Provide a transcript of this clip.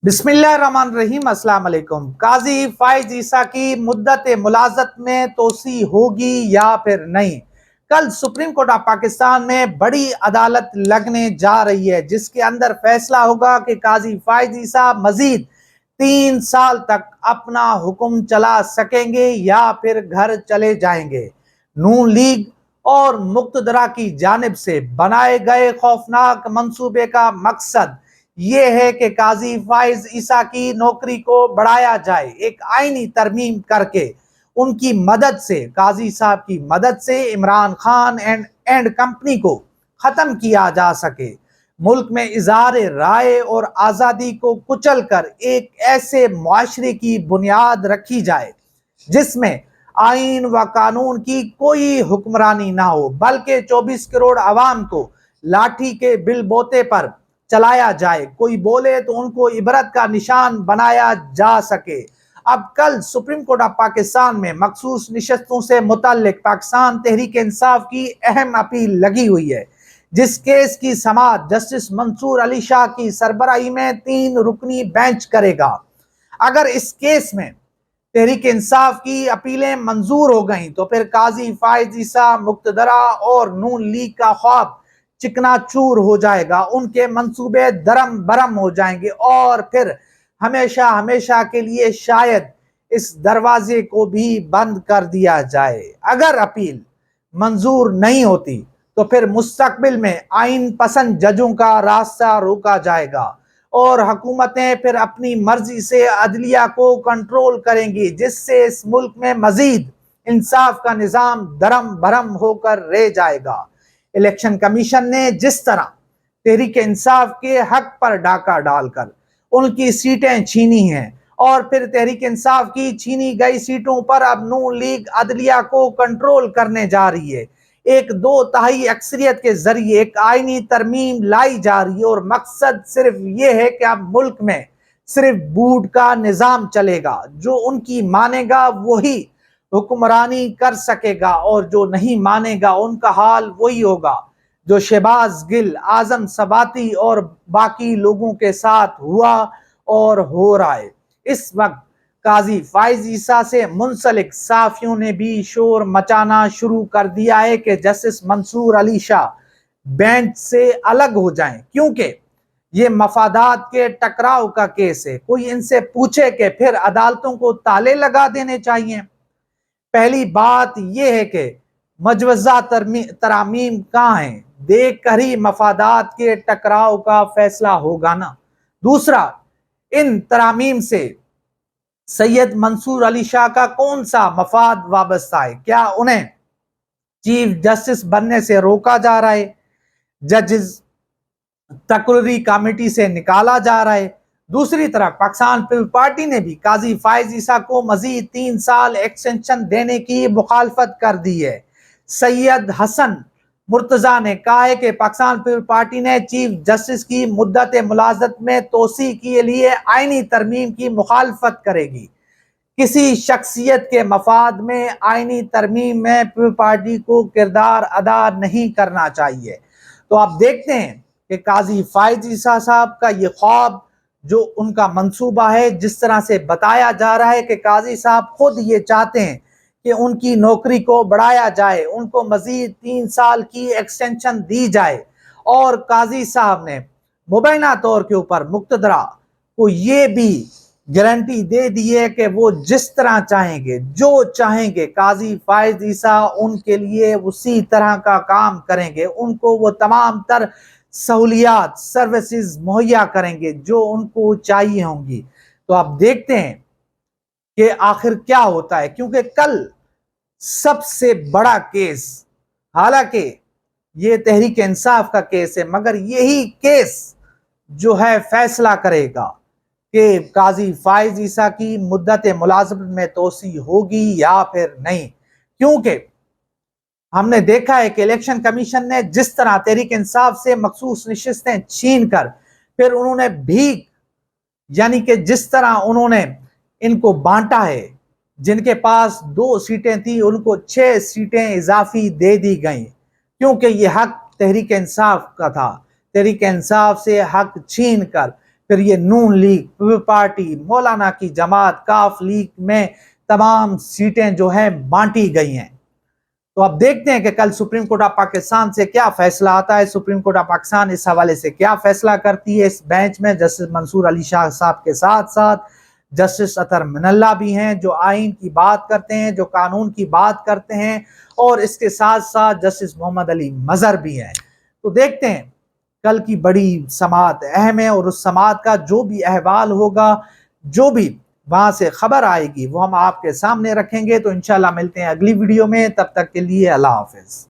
बिस्मिल्लाहिर्रहमानिर्रहीम। अस्सलाम वालेकुम। काजी फाइज ईसा की मुद्दत मुलाजत में तोसी होगी या फिर नहीं? कल सुप्रीम कोर्ट ऑफ पाकिस्तान में बड़ी अदालत लगने जा रही है, जिसके अंदर फैसला होगा कि काजी फाइज ईसा मजीद 3 साल तक अपना हुक्म चला सकेंगे या फिर घर चले जाएंगे। नून लीग और मुक्तदरा की जानिब से बनाए गए खौफनाक मंसूबे का मकसद ये है कि काजी फाइज ईसा की नौकरी को बढ़ाया जाए, एक आईनी तरमीम करके उनकी मदद से, काजी साहब की मदद से इमरान खान एंड कंपनी को खत्म किया जा सके। मुल्क में इजहार राय और आज़ादी को कुचल कर एक ऐसे मुआशरे की बुनियाद रखी जाए जिसमें आइन व कानून की कोई हुक्मरानी ना हो, बल्कि 24 करोड़ अवाम को लाठी के बिलबोते पर चलाया जाए। कोई बोले तो उनको इबरत का निशान बनाया जा सके। अब कल सुप्रीम कोर्ट ऑफ पाकिस्तान में मखसूस निशस्तों से मुतल्लिक पाकिस्तान तहरीक इंसाफ की अहम अपील लगी हुई है, जिस केस की समाअत जस्टिस मंसूर अली शाह की सरबराही में 3 रुकनी बेंच करेगा। अगर इस केस में तहरीक इंसाफ की अपीलें मंजूर हो गईं तो फिर काजी फाइज ईसा, मुक्तदरा और नून लीग का ख्वाब चिकनाचूर हो जाएगा, उनके मंसूबे दरम बरम हो जाएंगे और फिर हमेशा हमेशा के लिए शायद इस दरवाजे को भी बंद कर दिया जाए। अगर अपील मंजूर नहीं होती तो फिर मुस्तकबिल में आइन पसंद जजों का रास्ता रोका जाएगा और हुकूमतें फिर अपनी मर्जी से अदलिया को कंट्रोल करेंगी, जिससे इस मुल्क में मजीद इंसाफ का निज़ाम दरम भरम होकर रह जाएगा। इलेक्शन कमीशन ने जिस तरह तहरीक इंसाफ के हक पर डाका डालकर उनकी सीटें छीनी हैं और फिर तहरीक इंसाफ की छीनी गई सीटों पर अब नून लीग अदलिया को कंट्रोल करने जा रही है, एक 2/3 अक्सरियत के जरिए एक आईनी तरमीम लाई जा रही है और मकसद सिर्फ ये है कि अब मुल्क में सिर्फ बूट का निज़ाम चलेगा, जो उनकी मानेगा वही हुक्मरानी कर सकेगा और जो नहीं मानेगा उनका हाल वही होगा जो शहबाज गिल, आजम सबाती और बाकी लोगों के साथ हुआ और हो रहा है। इस वक्त काजी फाइज ईसा से मुंसलिक साफियों ने भी शोर मचाना शुरू कर दिया है कि जस्टिस मंसूर अली शाह बेंच से अलग हो जाएं, क्योंकि ये मफादात के टकराव का केस है। कोई इनसे पूछे कि फिर अदालतों को ताले लगा देने चाहिए। पहली बात यह है कि मजवजा तरामीम कहाँ है, देख कर ही मफादात के टकराव का फैसला होगा ना। दूसरा, इन तरामीम से सैयद मंसूर अली शाह का कौन सा मफाद वाबस्ता है? क्या उन्हें चीफ जस्टिस बनने से रोका जा रहा है? जजेस तकरीरी कमेटी से निकाला जा रहा है? दूसरी तरफ पाकिस्तान पीपल्स पार्टी ने भी काजी फाइज ईसा को मजीद 3 साल एक्सटेंशन देने की मुखालफत कर दी है। सैयद हसन मुर्तजा ने कहा है कि पाकिस्तान पीपल्स पार्टी ने चीफ जस्टिस की मुद्दत मुलाजत में तोसी के लिए आईनी तरमीम की मुखालफत करेगी। किसी शख्सियत के मफाद में आईनी तरमीम में पीपल्स पार्टी को किरदार अदा नहीं करना चाहिए। तो आप देखते हैं कि काजी फाइज ईसा साहब का ये ख्वाब, जो उनका मंसूबा है, जिस तरह से बताया जा रहा है कि काजी साहब खुद ये चाहते हैं कि उनकी नौकरी को बढ़ाया जाए, उनको मजीद 3 साल की एक्सटेंशन दी जाए और काजी साहब ने मुबैना तौर के ऊपर मुक्तदरा को ये भी गारंटी दे दी है कि वो जिस तरह चाहेंगे, जो चाहेंगे, काजी फाइज ईसा उनके लिए उसी तरह का काम करेंगे, उनको वो तमाम तर सहूलियात, सर्विसेज मुहैया करेंगे जो उनको चाहिए होंगी। तो आप देखते हैं कि आखिर क्या होता है, क्योंकि कल सबसे बड़ा केस, हालांकि ये तहरीक इंसाफ का केस है, मगर यही केस जो है फैसला करेगा कि काजी फाइज ईसा की मुद्दत मुलाजमत में तोसी होगी या फिर नहीं। क्योंकि हमने देखा है कि इलेक्शन कमीशन ने जिस तरह तहरीक इंसाफ से मखसूस नशिस्तें छीन कर फिर उन्होंने भीख, यानी कि जिस तरह उन्होंने इनको बांटा है, जिनके पास 2 सीटें थी उनको 6 सीटें इजाफी दे दी गई, क्योंकि ये हक तहरीक इंसाफ का था। तहरीक इंसाफ से हक छीन कर फिर ये नून लीग पार्टी, मौलाना की जमात, काफ लीग में तमाम सीटें जो है बांटी गई हैं। तो अब देखते हैं कि कल सुप्रीम कोर्ट ऑफ पाकिस्तान से क्या फैसला आता है। सुप्रीम कोर्ट ऑफ पाकिस्तान इस हवाले से क्या फैसला करती है। इस बेंच में जस्टिस मंसूर अली शाह साहब के साथ साथ जस्टिस अतर मिनल्ला भी हैं, जो आइन की बात करते हैं, जो कानून की बात करते हैं, और इसके साथ साथ जस्टिस मोहम्मद अली मजहर भी हैं। तो देखते हैं, कल की बड़ी समाअत अहम है, और उस समाअत का जो भी अहवाल होगा, जो भी वहां से खबर आएगी, वो हम आपके सामने रखेंगे। तो इंशाल्लाह मिलते हैं अगली वीडियो में, तब तक के लिए अल्लाह हाफिज।